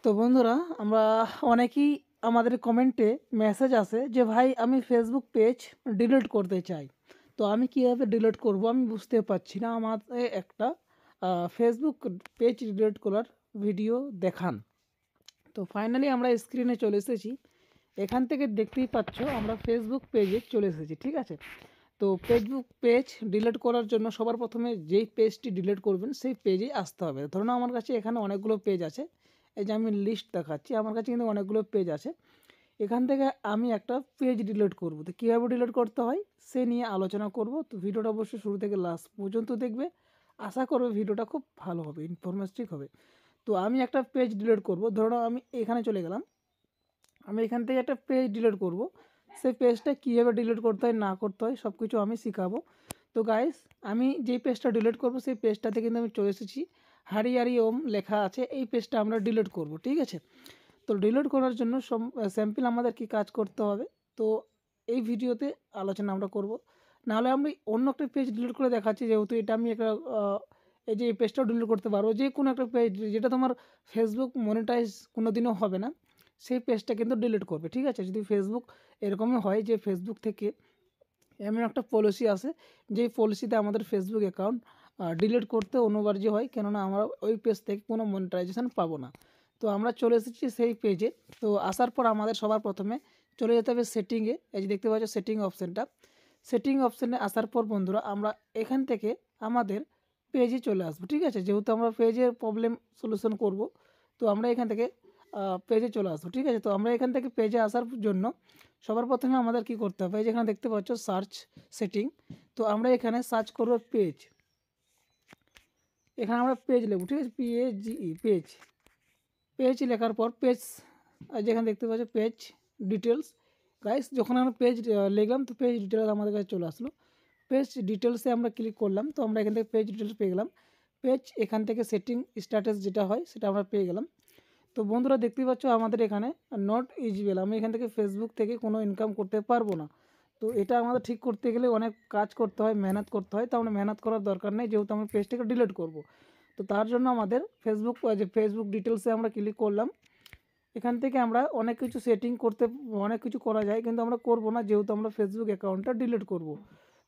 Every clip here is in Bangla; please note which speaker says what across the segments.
Speaker 1: তো বন্ধুরা আমরা অনেকেই আমাদের কমেন্টে মেসেজ আসে যে ভাই আমি ফেসবুক পেজ ডিলিট করতে চাই। তো আমি কীভাবে ডিলিট করব আমি বুঝতে পারছি না। আমাদের একটা ফেসবুক পেজ ডিলিট করার ভিডিও দেখান। তো ফাইনালি আমরা স্ক্রিনে চলে এসেছি। এখান থেকে দেখতেই পাচ্ছ আমরা ফেসবুক পেজে চলে এসেছি, ঠিক আছে। তো ফেসবুক পেজ ডিলিট করার জন্য সবার প্রথমে যেই পেজটি ডিলিট করবেন সেই পেজেই আসতে হবে। ধরুন আমার কাছে এখানে অনেকগুলো পেজ আছে, এই যে আমি লিস্ট দেখাচ্ছি, আমার কাছে কিন্তু অনেকগুলো পেজ আছে। এখান থেকে আমি একটা পেজ ডিলিট করব। তো কীভাবে ডিলিট করতে হয় সে নিয়ে আলোচনা করব। তো ভিডিওটা অবশ্যই শুরু থেকে লাস্ট পর্যন্ত দেখবে। আশা করবে ভিডিওটা খুব ভালো হবে, ইনফরমেটিভ হবে। তো আমি একটা পেজ ডিলিট করব। ধরুন আমি এখানে চলে গেলাম, আমি এখান থেকে একটা পেজ ডিলিট করব। সেই পেজটা কীভাবে ডিলিট করতে হয় না করতে হয় সব কিছু আমি শেখাবো। তো গাইস আমি যেই পেজটা ডিলিট করব সেই পেজটাতে কিন্তু আমি চলে এসেছি। হারিয়ারি ওম লেখা আছে, এই পেজটা আমরা ডিলিট করব, ঠিক আছে। তো ডিলিট করার জন্য স্যাম্পল আমাদের কি কাজ করতে হবে তো এই ভিডিওতে আলোচনা আমরা করব। নাহলে আমি অন্য একটা পেজ ডিলিট করে দেখাচ্ছি, যেহেতু এটা আমি একটা এই যে এই পেজটাও ডিলিট করতে পারবো। যে কোনো একটা পেজ যেটা তোমার ফেসবুক মনিটাইজ কোনো দিনও হবে না সেই পেজটা কিন্তু ডিলিট করবে, ঠিক আছে। যদি ফেসবুক এরকমই হয় যে ফেসবুক থেকে এমন একটা পলিসি আছে যেই পলিসিতে আমাদের ফেসবুক অ্যাকাউন্ট ডিলিট করতে অনিবার্য হয়, কেননা আমরা ওই পেজ থেকে কোনো মনিটাইজেশন পাবো না। তো আমরা চলে এসেছি সেই পেজে। তো আসার পর আমাদের সবার প্রথমে চলে যেতে হবে সেটিংয়ে। এই যে দেখতে পাচ্ছ সেটিং অপশানটা, সেটিং অপশানে আসার পর বন্ধুরা আমরা এখান থেকে আমাদের পেজে চলে আসবো, ঠিক আছে। যেহেতু আমরা পেজের প্রবলেম সলিউশন করব, তো আমরা এখান থেকে পেজে চলে আসবো, ঠিক আছে। তো আমরা এখান থেকে পেজে আসার জন্য সবার প্রথমে আমাদের কি করতে হবে, যেখানে দেখতে পাচ্ছ সার্চ সেটিং। তো আমরা এখানে সার্চ করব পেজ। এখানে আমরা পেজ লিখব, ঠিক আছে, PAGE পেজ। পেজ লেখার পর পেজ যেখানে দেখতে পাচ্ছ পেজ ডিটেলস। গাইস যখন আমরা পেজ লিখলাম তো পেজ ডিটেলস আমাদের কাছে চলে আসলো। পেজ ডিটেলসে আমরা ক্লিক করলাম, তো আমরা এখান থেকে পেজ ডিটেলস পেয়ে গেলাম। পেজ এখান থেকে সেটিং স্ট্যাটাস যেটা হয় সেটা আমরা পেয়ে গেলাম। তো বন্ধুরা দেখতেই পাচ্ছ আমাদের এখানে নট ইজিবল, আমি এখান থেকে ফেসবুক থেকে কোনো ইনকাম করতে পারবো না। তো এটা আমাদের ঠিক করতে গেলে অনেক কাজ করতে হয়, মেহনত করতে হয়। তো আমরা মেহনত করার দরকার নেই, যেহেতু আমরা পেজটাকে ডিলিট করব। তো তার জন্য আমাদের ফেসবুক ডিটেলসে আমরা ক্লিক করলাম। এখান থেকে আমরা অনেক কিছু সেটিং করতে অনেক কিছু করা যায়, কিন্তু আমরা করব না, যেহেতু আমরা ফেসবুক অ্যাকাউন্টটা ডিলিট করব।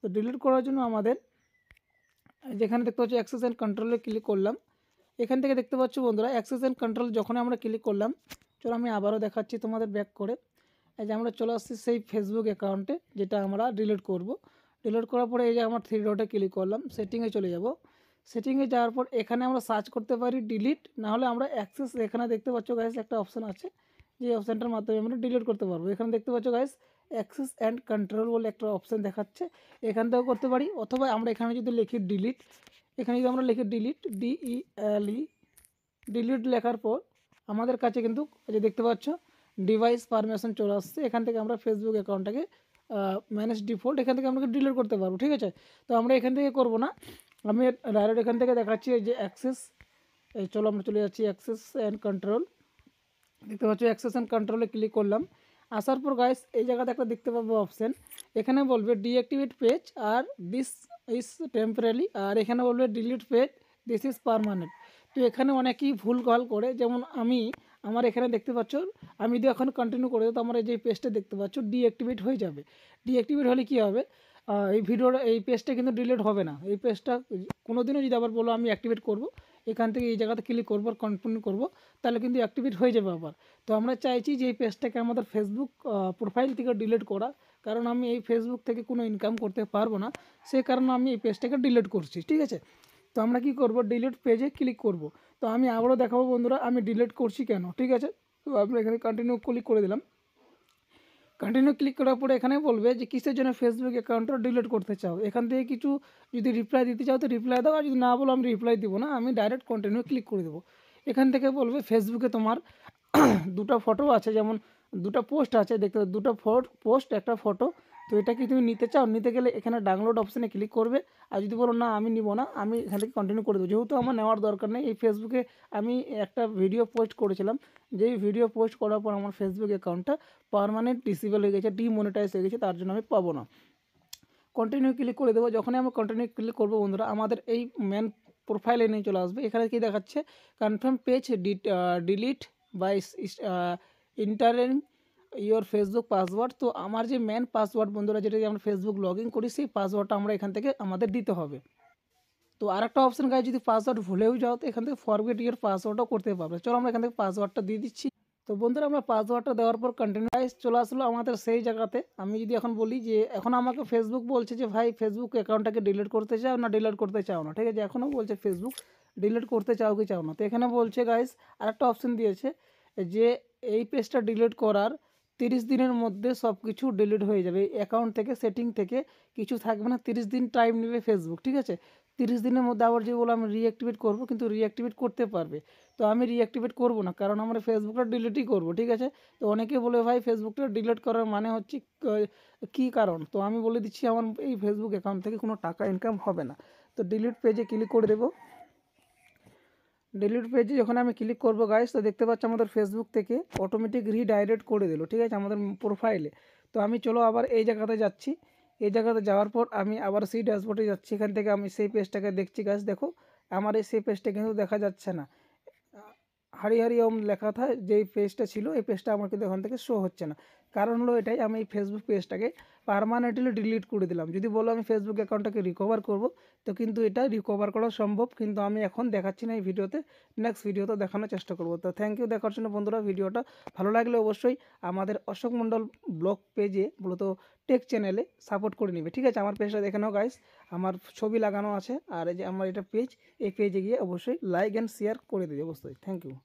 Speaker 1: তো ডিলিট করার জন্য আমাদের যেখানে দেখতে পাচ্ছি অ্যাক্সেস অ্যান্ড কন্ট্রোলে ক্লিক করলাম। এখান থেকে দেখতে পাচ্ছ বন্ধুরা অ্যাক্সেস অ্যান্ড কন্ট্রোল যখন আমরা ক্লিক করলাম, চলো আমি আবারও দেখাচ্ছি তোমাদের ব্যাক করে। এই যে আমরা চলে আসছি সেই ফেসবুক অ্যাকাউন্টে যেটা আমরা ডিলিট করব। ডিলিট করার পরে এই যে আমার 3 ডটে ক্লিক করলাম, সেটিংয়ে চলে যাব। সেটিংয়ে যাওয়ার পর এখানে আমরা সার্চ করতে পারি ডিলিট, নাহলে আমরা অ্যাক্সেস, এখানে দেখতে পাচ্ছ গাইস একটা অপশান আছে, যে অপশানটার মাধ্যমে আমরা ডিলিট করতে পারবো। এখানে দেখতে পাচ্ছ গাইস অ্যাক্সেস অ্যান্ড কন্ট্রোল বলে একটা অপশান দেখাচ্ছে, এখান থেকেও করতে পারি। অথবা আমরা এখানে যদি লিখি ডিলিট, এখানে যদি আমরা লিখি ডিলিট DELE, ডিলিট লেখার পর আমাদের কাছে কিন্তু এই যে দেখতে পাচ্ছ ডিভাইস পারমিশন চলে আসছে। এখান থেকে আমরা ফেসবুক অ্যাকাউন্টটাকে ম্যানেজ ডিফল্ট, এখান থেকে আমরা ডিলিট করতে পারবো, ঠিক আছে। তো আমরা এখান থেকে করব না, আমি ডাইরেক্ট এখান থেকে দেখাচ্ছি এই যে অ্যাক্সেস। চলো আমরা চলে যাচ্ছি অ্যাক্সেস অ্যান্ড কন্ট্রোল। দেখতে পাচ্ছ অ্যাক্সেস অ্যান্ড কন্ট্রোলে ক্লিক করলাম। আসার পর গাইস এই জায়গাতে একটা দেখতে পাবো অপশান, এখানে বলবে ডিঅ্যাক্টিভেট পেজ আর দিস ইজ টেম্পোরারি, আর এখানে বলবে delete page this is permanent. তো এখানে অনেকেই ভুল ভাল করে, যেমন আমার এখানে দেখতে পাচ্ছ আমি যদি এখন কন্টিনিউ করে তো আমার এই যে পেজটা দেখতে পাচ্ছ ডিঅ্যাক্টিভেট হয়ে যাবে। ডিঅ্যাক্টিভেট হলে কী হবে, এই পেজটা কিন্তু ডিলিট হবে না। এই পেজটা কোনো দিনও যদি আবার বলো আমি অ্যাক্টিভেট করব, এখান থেকে এই জায়গাতে ক্লিক করবো আর কন্টিনিউ করবো, তাহলে কিন্তু অ্যাক্টিভেট হয়ে যাবে আবার। তো আমরা চাইছি যে এই পেজটাকে আমাদের ফেসবুক প্রোফাইল থেকে ডিলিট করা, কারণ আমি এই ফেসবুক থেকে কোনো ইনকাম করতে পারবো না, সেই কারণে আমি এই পেজটাকে ডিলিট করছি, ঠিক আছে। তো আমরা কি করব, ডিলিট পেজে ক্লিক করব। তো আমি আবারও দেখাবো বন্ধুরা আমি ডিলিট করছি কেন, ঠিক আছে। তো আমরা এখানে কন্টিনিউ ক্লিক করে দিলাম। কন্টিনিউ ক্লিক করার পরে এখানে বলবে যে কিসের জন্য ফেসবুক অ্যাকাউন্টটা ডিলিট করতে চাও। এখান থেকে কিছু যদি রিপ্লাই দিতে চাও তো রিপ্লাই দাও, আর যদি না বলো আমি রিপ্লাই দিব না, আমি ডাইরেক্ট কন্টিনিউ ক্লিক করে দেবো। এখান থেকে বলবে ফেসবুকে তোমার দুটো ফটো আছে, যেমন দুটো পোস্ট আছে, দেখতে দুটো পোস্ট একটা ফটো। তো এটা কি তুমি নিতে চাও, নিতে গেলে এখানে ডাউনলোড অপশানে ক্লিক করবে। আর যদি বলো না আমি নিব না, আমি এখান থেকে কন্টিনিউ করে দেবো, যেহেতু আমার নেওয়ার দরকার নেই। এই ফেসবুকে আমি একটা ভিডিও পোস্ট করেছিলাম, যেই ভিডিও পোস্ট করার পর আমার ফেসবুক অ্যাকাউন্টটা পার্মানেন্ট ডিসেবল হয়ে গেছে, ডিমনিটাইজ হয়ে গেছে, তার জন্য আমি পাবো না। কন্টিনিউ ক্লিক করে দেবো। যখনই আমরা কন্টিনিউ ক্লিক করবো বন্ধুরা আমাদের এই মেন প্রোফাইলে নিয়ে চলে আসবে। এখানে কি দেখাচ্ছে, কনফার্ম পেজ ডিলিট বা ইন্টারেন ইওর ফেসবুক পাসওয়ার্ড। তো আমার যে মেন পাসওয়ার্ড বন্ধুরা, যেটা আমরা ফেসবুক লগ ইন করি, সেই পাসওয়ার্ডটা আমরা এখান থেকে আমাদের দিতে হবে। তো আরেকটা অপশন গাইজ, যদি পাসওয়ার্ড ভুলেও যাও তো এখান থেকে ফরগেট ইওর পাসওয়ার্ডও করতে পারবে। চলো আমরা এখান থেকে পাসওয়ার্ডটা দিয়ে দিচ্ছি। তো বন্ধুরা আমরা পাসওয়ার্ডটা দেওয়ার পর কন্টিনিউ গাইজ চলে আসলো আমাদের সেই জায়গাতে। আমি যদি এখন বলি যে এখন আমাকে ফেসবুক বলছে যে ভাই ফেসবুক অ্যাকাউন্টটাকে ডিলিট করতে চাও না ডিলিট করতে চাও না, ঠিক আছে। এখনও বলছে ফেসবুক ডিলিট করতে চাও কি চাও না। তো এখানে বলছে গাইজ আরেকটা অপশন দিয়েছে যে এই পেজটা ডিলিট করার 30 দিনের মধ্যে সব কিছু ডিলিট হয়ে যাবে অ্যাকাউন্ট থেকে, সেটিং থেকে কিছু থাকবে না। 30 দিন টাইম নেবে ফেসবুক, ঠিক আছে। 30 দিনের মধ্যে আবার যেগুলো আমি রিঅ্যাক্টিভেট করবো, কিন্তু রিঅ্যাক্টিভেট করতে পারবে। তো আমি রিঅ্যাক্টিভেট করবো না, কারণ আমরা ফেসবুকটা ডিলিটই করবো, ঠিক আছে। তো অনেকে বলে ভাই ফেসবুকটা ডিলিট করার মানে হচ্ছে কী কারণ। তো আমি বলে দিচ্ছি আমার এই ফেসবুক অ্যাকাউন্ট থেকে কোনো টাকা ইনকাম হবে না। তো ডিলিট পেজে ক্লিক করে দেবো। ডিলিট পেজে যখন আমি ক্লিক করবো গাইস, তো দেখতে পাচ্ছি আমাদের ফেসবুক থেকে অটোমেটিক রিডাইরেক্ট করে দিল, ঠিক আছে, আমাদের প্রোফাইলে। তো আমি চলো আবার এই জায়গাতে যাচ্ছি। এই জায়গাতে যাওয়ার পর আমি আবার সেই ড্যাশবোর্ডে যাচ্ছি। এখান থেকে আমি সেই পেজটাকে দেখছি গাইস। দেখো আমার এই সেই পেজটা কিন্তু দেখা যাচ্ছে না। হারি হারি ওম লেখা থাকে যেই পেজটা ছিল, এই পেজটা আমার কিন্তু এখান থেকে শো হচ্ছে না। কারণ হলো এটাই, আমি এই ফেসবুক পেজটাকে পার্মানেন্টলি ডিলিট করে দিলাম। যদি বলো আমি ফেসবুক অ্যাকাউন্টটাকে রিকভার করব, তো কিন্তু এটা রিকভার করা সম্ভব, কিন্তু আমি এখন দেখাচ্ছি না এই ভিডিওতে। নেক্সট ভিডিওতে দেখানোর চেষ্টা করব। তো থ্যাংক ইউ দেখার জন্য বন্ধুরা। ভিডিওটা ভালো লাগলে অবশ্যই আমাদের অশোক মণ্ডল ব্লগ পেজে মূলত টেক চ্যানেলে সাপোর্ট করে নেবে, ঠিক আছে। আমার পেজটা দেখে নাও গাইস, আমার ছবি লাগানো আছে। আর এই যে আমার এটা পেজ, এই পেজে গিয়ে অবশ্যই লাইক অ্যান্ড শেয়ার করে দেবে অবশ্যই। Thank you.